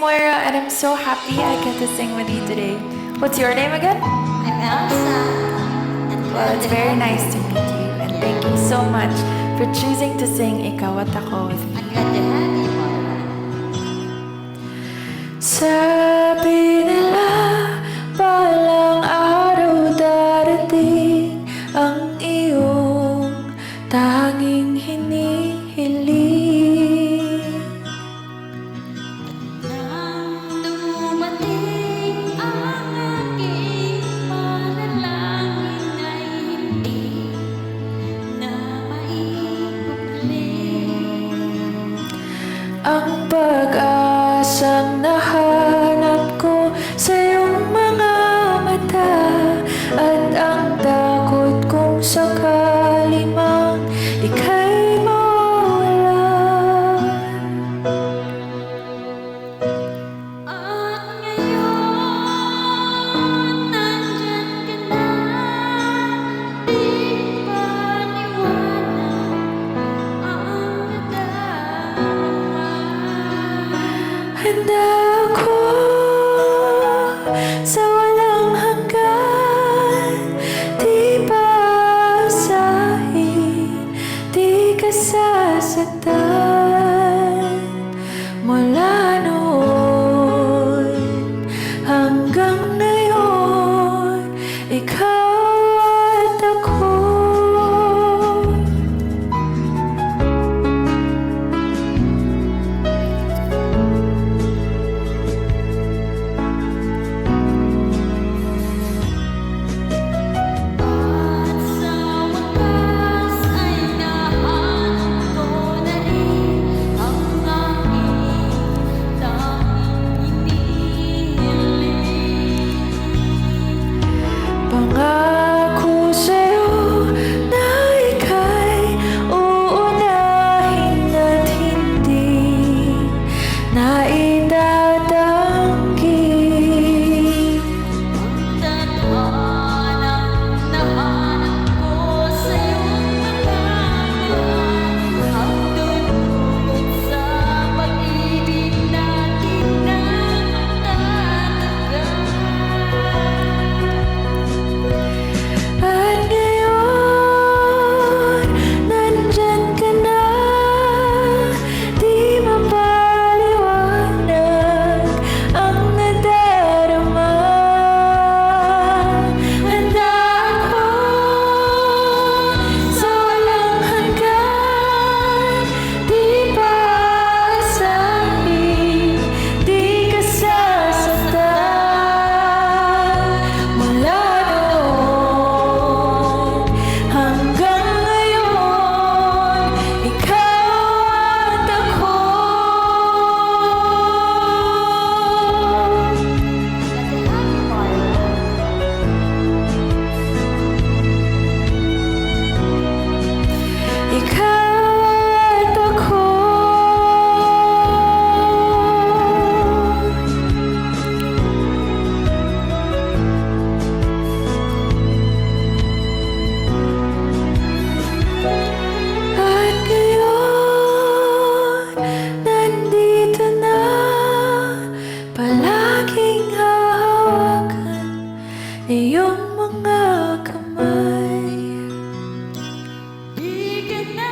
Moira, and I'm so happy I get to sing with you today. What's your name again? I'm Elsa. Well, it's very nice to meet you, and thank you so much for choosing to sing Ikaw at Ako with me. I'm glad to have you, Moira. Sabi nila, balang araw darating ang iyong tanging hinihiling. Nang dumating ang aking panalangin ay hindi na maikukling. Ang pag-asang nahanap ko sa iyong mga mata, at ang takot kong sakali mang ika'y mawalan. At ngayon, nandyan ka na, di paliwanag ang nadarama. Handa ako sa walang hanggan, di paasahin, di ka sasaktan. Mula noon hanggang ngayon, ikaw at ako. At sa wakas ay nahanap ko na rin ang aking tanging hinihiling. Pangako sa'yo na ika'y uunahin at hindi na itatanggi. Ang tadhanang nahanap ko sa iyong mga ang dulot sa pag-ibig natin na magtatagal. At ngayon, nandyan ka na, di mapaliwanag ang nadarama. Handa ako sa walang hanggan, di paasahin, di ka sasaktan. Mula noon hanggang ngayon, ikaw at ako. Ikaw at ako. At ngayon, nandito na, palaging hahawakan iyong mga kamay. Di ka na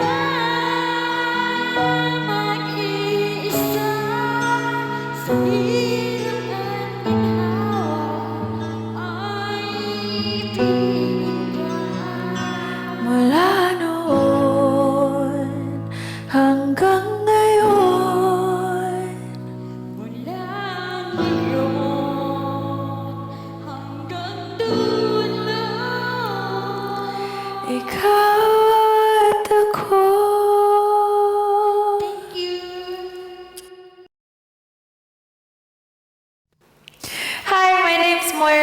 mag-iisa sa hirap at ginhawa ay piling ka. Mula noon hanggang ngayon, Mula ngayon